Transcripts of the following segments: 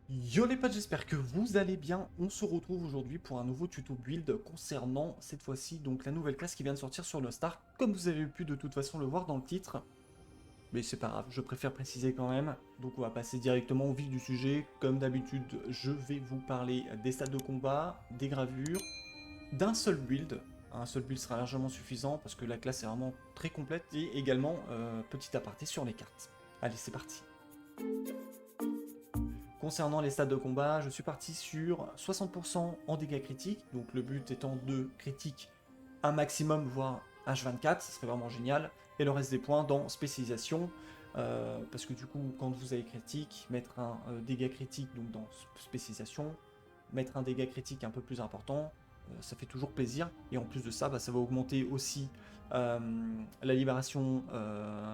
Yo les potes, j'espère que vous allez bien. On se retrouve aujourd'hui pour un nouveau tuto build concernant cette fois-ci donc la nouvelle classe qui vient de sortir sur le Star, comme vous avez pu de toute façon le voir dans le titre. Mais c'est pas grave, je préfère préciser quand même. Donc on va passer directement au vif du sujet. Comme d'habitude, je vais vous parler des stades de combat, des gravures, d'un seul build. Un seul build sera largement suffisant parce que la classe est vraiment très complète. Et également, petit aparté sur les cartes. Allez, c'est parti. Concernant les stades de combat, je suis parti sur 60% en dégâts critiques, donc le but étant de critique un maximum, voire H24, ce serait vraiment génial, et le reste des points dans spécialisation, parce que du coup, quand vous avez critique, mettre un dégât critique donc dans spécialisation, mettre un dégât critique un peu plus important, ça fait toujours plaisir, et en plus de ça, bah, ça va augmenter aussi la libération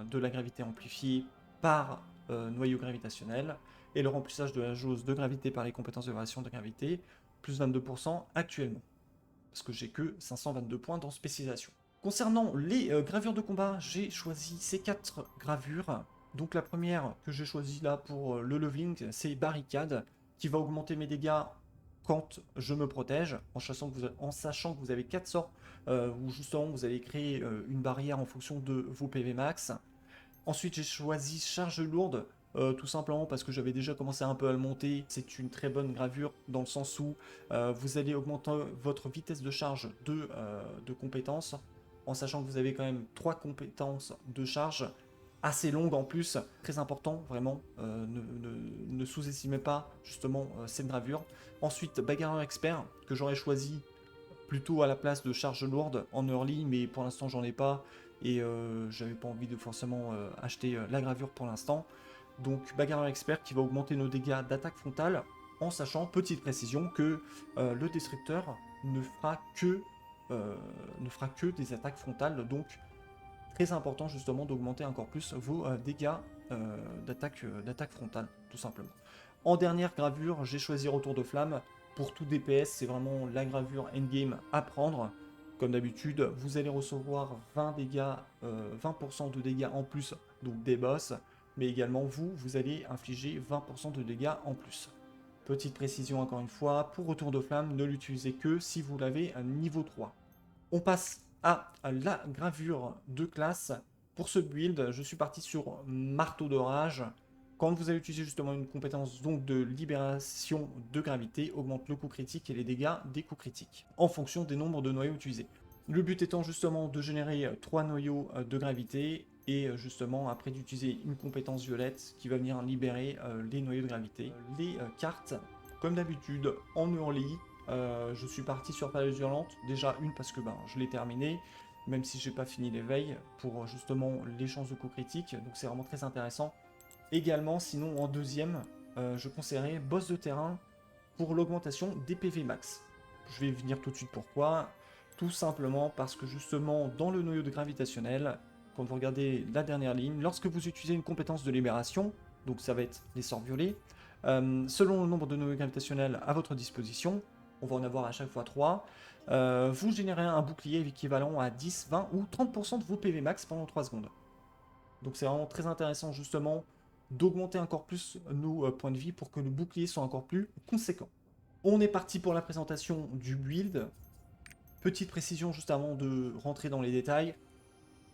de la gravité amplifiée par noyau gravitationnel, et le remplissage de la jauge de gravité par les compétences de variation de gravité, plus 22% actuellement. Parce que j'ai que 522 points dans spécialisation. Concernant les gravures de combat, j'ai choisi ces 4 gravures. Donc la première que j'ai choisie là pour le leveling, c'est Barricade, qui va augmenter mes dégâts quand je me protège, en sachant que vous avez 4 sorts où justement vous allez créer une barrière en fonction de vos PV max. Ensuite, j'ai choisi charge lourde, tout simplement parce que j'avais déjà commencé un peu à le monter. C'est une très bonne gravure dans le sens où vous allez augmenter votre vitesse de charge de compétences, en sachant que vous avez quand même 3 compétences de charge assez longues en plus. Très important, vraiment, ne sous-estimez pas justement cette gravure. Ensuite, bagarreur expert, que j'aurais choisi plutôt à la place de charge lourde en early, mais pour l'instant j'en ai pas et j'avais pas envie de forcément acheter la gravure pour l'instant. Donc bagarreur expert qui va augmenter nos dégâts d'attaque frontale, en sachant, petite précision, que le destructeur euh, ne fera que des attaques frontales, donc très important justement d'augmenter encore plus vos dégâts d'attaque frontale, tout simplement. En dernière gravure, j'ai choisi Retour de Flamme. Pour tout DPS, c'est vraiment la gravure endgame à prendre. Comme d'habitude, vous allez recevoir 20 dégâts, 20% de dégâts en plus, donc des boss, mais également vous allez infliger 20% de dégâts en plus. Petite précision encore une fois, pour Retour de Flamme, ne l'utilisez que si vous l'avez à niveau 3. On passe à la gravure de classe. Pour ce build, je suis parti sur Marteau de Rage. Quand vous allez utiliser justement une compétence donc de libération de gravité, augmente le coup critique et les dégâts des coups critiques, en fonction des nombres de noyaux utilisés. Le but étant justement de générer 3 noyaux de gravité, et justement après d'utiliser une compétence violette qui va venir libérer les noyaux de gravité. Les cartes, comme d'habitude, en early, je suis parti sur Période Violente, déjà une parce que je l'ai terminé, même si j'ai pas fini l'éveil, pour justement les chances de coup critique, donc c'est vraiment très intéressant. Également, sinon en deuxième, je conseillerais Boss de terrain pour l'augmentation des PV max. Je vais venir tout de suite pourquoi. Tout simplement parce que justement dans le noyau de gravitationnel, quand vous regardez la dernière ligne, lorsque vous utilisez une compétence de libération, donc ça va être les sorts violets, selon le nombre de noyaux gravitationnels à votre disposition, on va en avoir à chaque fois 3, vous générez un bouclier équivalent à 10, 20 ou 30% de vos PV max pendant 3 secondes. Donc c'est vraiment très intéressant justement d'augmenter encore plus nos points de vie pour que le bouclier soit encore plus conséquent. On est parti pour la présentation du build. Petite précision juste avant de rentrer dans les détails.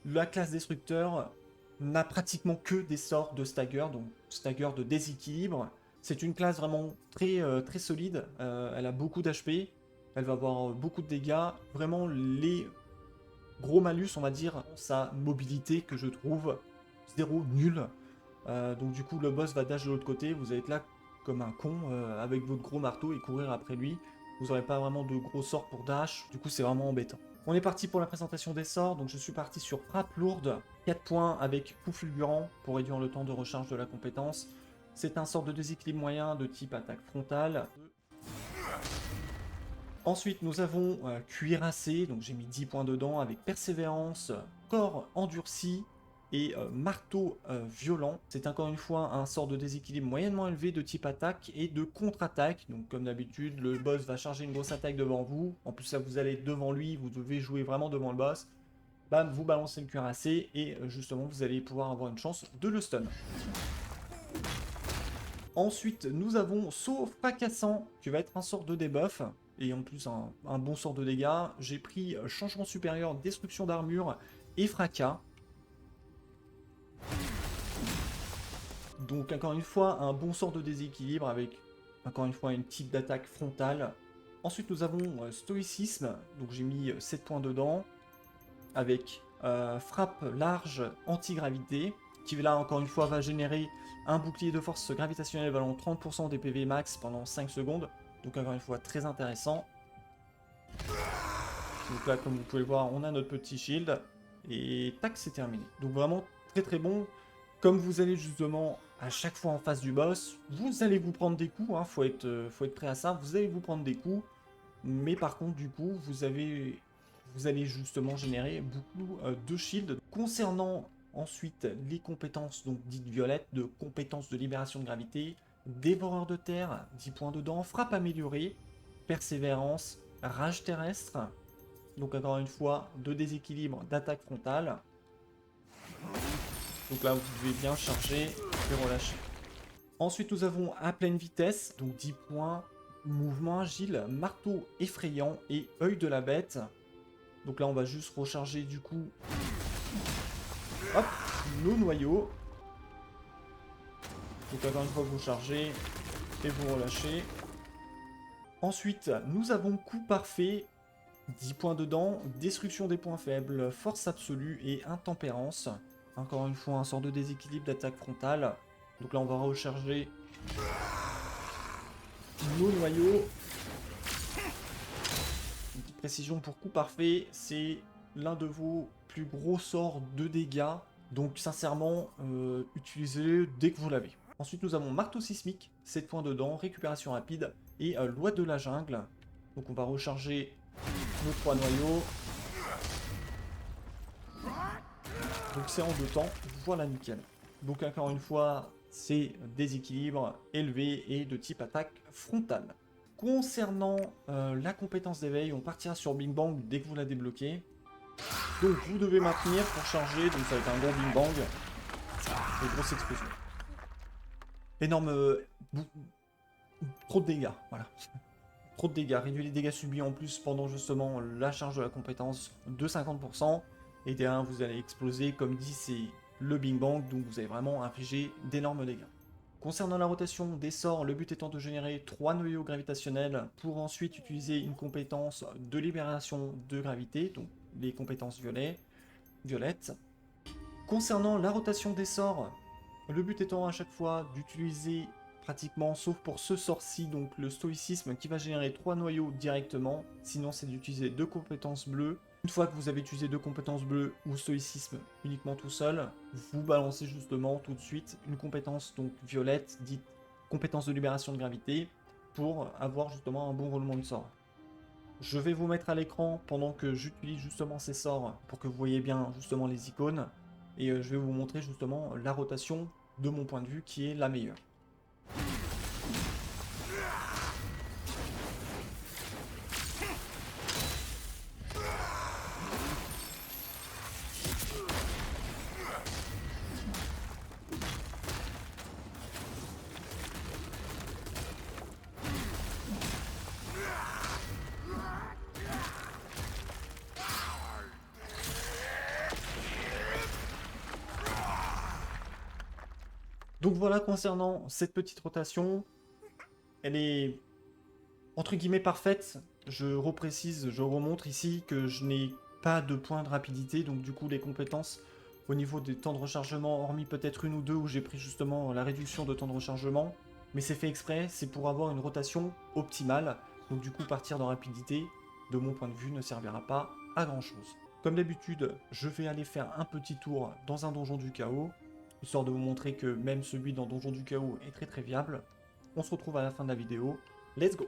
La classe destructeur n'a pratiquement que des sorts de stagger, donc stagger de déséquilibre. C'est une classe vraiment très solide. Elle a beaucoup d'HP. Elle va avoir beaucoup de dégâts. Vraiment les gros malus, on va dire, sa mobilité que je trouve zéro nul. Donc du coup le boss va dash de l'autre côté, vous allez être là comme un con avec votre gros marteau et courir après lui. Vous n'aurez pas vraiment de gros sorts pour dash, du coup c'est vraiment embêtant. On est parti pour la présentation des sorts, donc je suis parti sur frappe lourde, 4 points avec coup fulgurant pour réduire le temps de recharge de la compétence. C'est un sort de déséquilibre moyen de type attaque frontale. Ensuite, nous avons cuirassé, donc j'ai mis 10 points dedans, avec persévérance, corps endurci et marteau violent. C'est encore une fois un sort de déséquilibre moyennement élevé de type attaque et de contre-attaque. Donc comme d'habitude, le boss va charger une grosse attaque devant vous. En plus, ça vous allez devant lui, vous devez jouer vraiment devant le boss. Bam, vous balancez le cuirassé et justement, vous allez pouvoir avoir une chance de le stun. Ensuite, nous avons Saut Fracassant, qui va être un sort de debuff, et en plus un bon sort de dégâts. J'ai pris Changement Supérieur, Destruction d'Armure et Fracas. Donc encore une fois, un bon sort de déséquilibre avec, encore une fois, une type d'attaque frontale. Ensuite, nous avons Stoïcisme, donc j'ai mis 7 points dedans, avec Frappe Large Anti-Gravité, qui là, encore une fois, va générer un bouclier de force gravitationnelle valant 30% des PV max pendant 5 secondes. Donc encore une fois, très intéressant. Donc là, comme vous pouvez le voir, on a notre petit shield. Et tac, c'est terminé. Donc vraiment très très bon. Comme vous allez justement à chaque fois en face du boss, vous allez vous prendre des coups. Faut être prêt à ça. Vous allez vous prendre des coups. Mais par contre, du coup, vous allez justement générer beaucoup de shield. Concernant ensuite les compétences donc dites violettes, de compétences de libération de gravité, dévoreur de terre, 10 points dedans, frappe améliorée, persévérance, rage terrestre, donc encore une fois, de déséquilibre d'attaque frontale. Donc là, vous devez bien charger et relâcher. Ensuite, nous avons à pleine vitesse, donc 10 points, mouvement agile, marteau effrayant et œil de la bête. Donc là, on va juste recharger du coup, hop, nos noyaux. Donc encore une fois, vous chargez et vous relâchez. Ensuite, nous avons coup parfait, 10 points dedans, destruction des points faibles, force absolue et intempérance. Encore une fois, un sort de déséquilibre d'attaque frontale. Donc là, on va recharger nos noyaux. Une petite précision pour coup parfait, c'est l'un de vos plus gros sorts de dégâts. Donc sincèrement, utilisez-le dès que vous l'avez. Ensuite, nous avons marteau sismique, 7 points dedans, récupération rapide et loi de la jungle. Donc on va recharger nos 3 noyaux. Donc c'est en 2 temps, voilà nickel. Donc encore une fois, c'est déséquilibre élevé et de type attaque frontale. Concernant la compétence d'éveil, on partira sur Bing Bang dès que vous la débloquez. Donc vous devez maintenir pour charger, donc ça va être un gros Bing Bang. Et grosse explosion. Énorme... trop de dégâts, voilà. Trop de dégâts, réduit les dégâts subis en plus pendant justement la charge de la compétence de 50%. Et derrière vous allez exploser, comme dit c'est le Bing Bang, donc vous allez vraiment infliger d'énormes dégâts. Concernant la rotation des sorts, le but étant de générer 3 noyaux gravitationnels pour ensuite utiliser une compétence de libération de gravité, donc les compétences violettes. Concernant la rotation des sorts, le but étant à chaque fois d'utiliser pratiquement, sauf pour ce sort-ci, donc le stoïcisme qui va générer 3 noyaux directement, sinon c'est d'utiliser 2 compétences bleues. Une fois que vous avez utilisé 2 compétences bleues ou stoïcisme uniquement tout seul, vous balancez justement tout de suite une compétence donc violette, dite compétence de libération de gravité, pour avoir justement un bon roulement de sort. Je vais vous mettre à l'écran pendant que j'utilise justement ces sorts pour que vous voyez bien justement les icônes, et je vais vous montrer justement la rotation de mon point de vue qui est la meilleure. Donc voilà, concernant cette petite rotation, elle est entre guillemets parfaite. Je reprécise, je remontre ici que je n'ai pas de points de rapidité, donc du coup les compétences au niveau des temps de rechargement, hormis peut-être une ou deux où j'ai pris justement la réduction de temps de rechargement, mais c'est fait exprès, c'est pour avoir une rotation optimale, donc du coup partir de rapidité, de mon point de vue, ne servira pas à grand chose. Comme d'habitude, je vais aller faire un petit tour dans un donjon du chaos, histoire de vous montrer que même celui dans Donjon du Chaos est très très viable. On se retrouve à la fin de la vidéo. Let's go!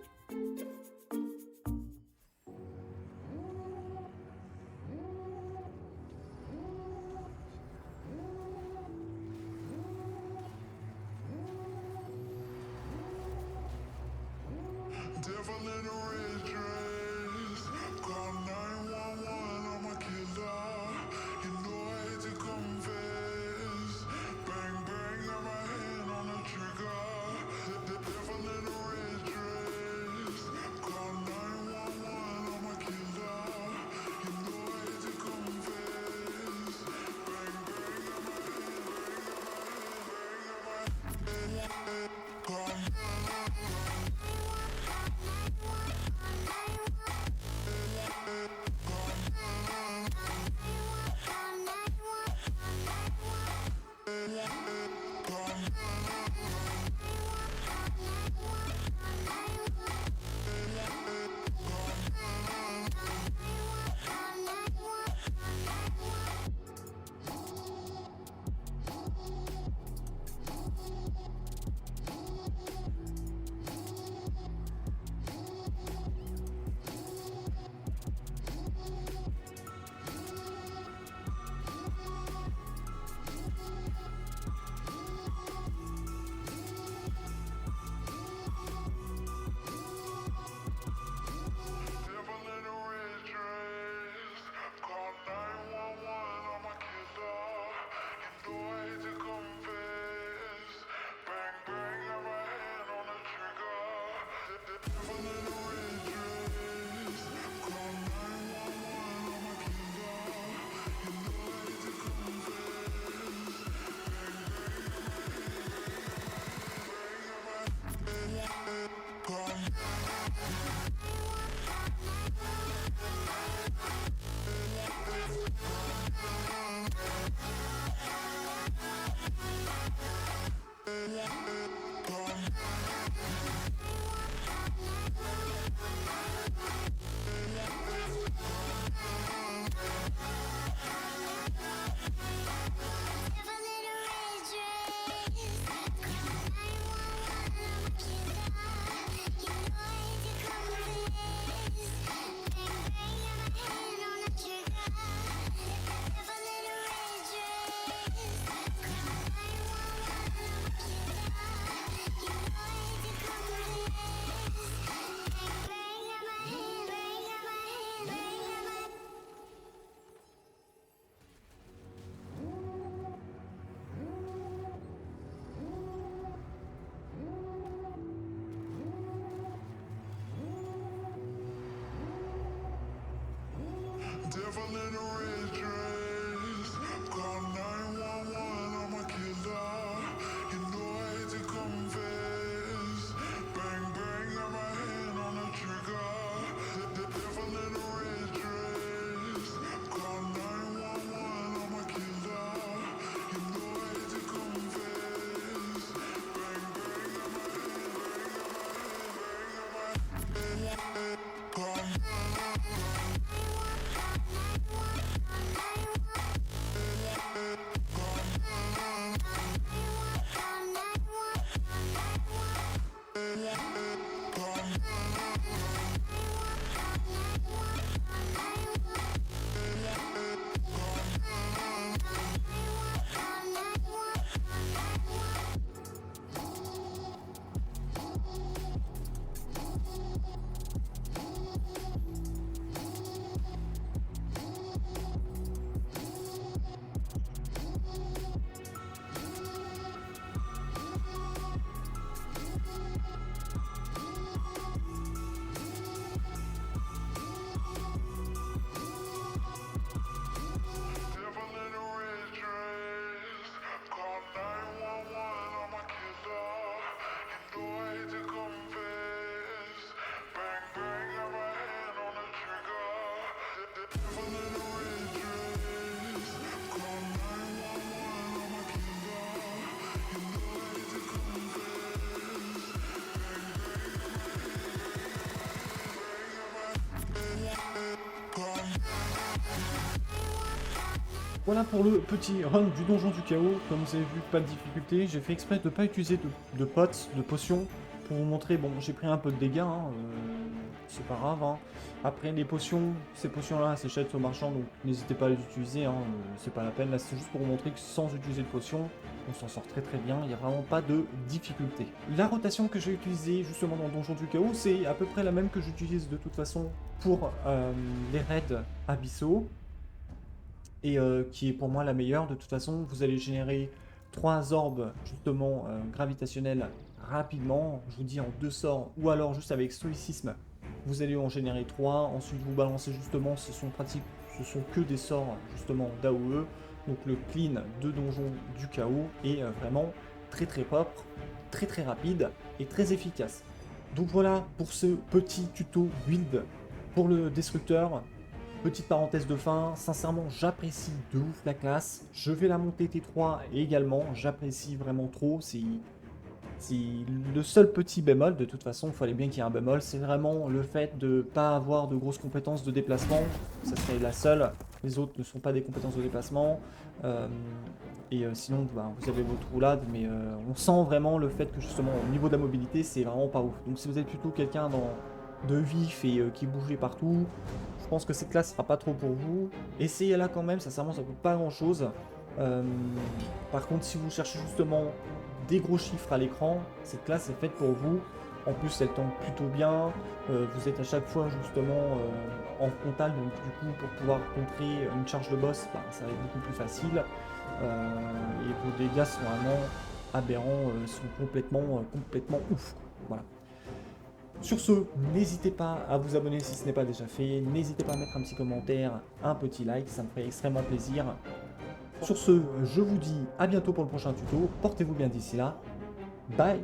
Voilà pour le petit run du donjon du chaos. Comme vous avez vu, pas de difficulté. J'ai fait exprès de ne pas utiliser de potes, de potions, pour vous montrer. Bon, j'ai pris un peu de dégâts, hein, c'est pas grave. Hein. Après, les potions, ces potions-là s'achètent au marchand, donc n'hésitez pas à les utiliser, hein, c'est pas la peine. Là, c'est juste pour vous montrer que sans utiliser de potions, on s'en sort très très bien, il n'y a vraiment pas de difficulté. La rotation que j'ai utilisée justement dans le donjon du chaos, c'est à peu près la même que j'utilise de toute façon pour les raids abyssaux. Et qui est pour moi la meilleure. De toute façon, vous allez générer 3 orbes justement gravitationnels rapidement. Je vous dis en 2 sorts, ou alors juste avec stoïcisme, vous allez en générer 3. Ensuite, vous balancez justement, ce sont que des sorts justement d'AOE. Donc le clean de donjon du chaos est vraiment très très propre, très très rapide et très efficace. Donc voilà pour ce petit tuto build pour le destructeur. Petite parenthèse de fin, sincèrement j'apprécie de ouf la classe, je vais la monter T3 également, j'apprécie vraiment trop, c'est le seul petit bémol, de toute façon il fallait bien qu'il y ait un bémol, c'est vraiment le fait de ne pas avoir de grosses compétences de déplacement, ça serait la seule, les autres ne sont pas des compétences de déplacement, sinon bah, vous avez votre roulade, mais on sent vraiment le fait que justement au niveau de la mobilité c'est vraiment pas ouf, donc si vous êtes plutôt quelqu'un de vif et qui bougeait partout, je pense que cette classe sera pas trop pour vous. Essayez-la quand même, sincèrement ça coûte pas grand chose. Par contre si vous cherchez justement des gros chiffres à l'écran, cette classe est faite pour vous. En plus elle tank plutôt bien, vous êtes à chaque fois justement en frontal, donc du coup pour pouvoir contrer une charge de boss, bah, ça va être beaucoup plus facile. Et vos dégâts sont vraiment aberrants, sont complètement ouf. Voilà. Sur ce, n'hésitez pas à vous abonner si ce n'est pas déjà fait, n'hésitez pas à mettre un petit commentaire, un petit like, ça me ferait extrêmement plaisir. Sur ce, je vous dis à bientôt pour le prochain tuto, portez-vous bien d'ici là, bye.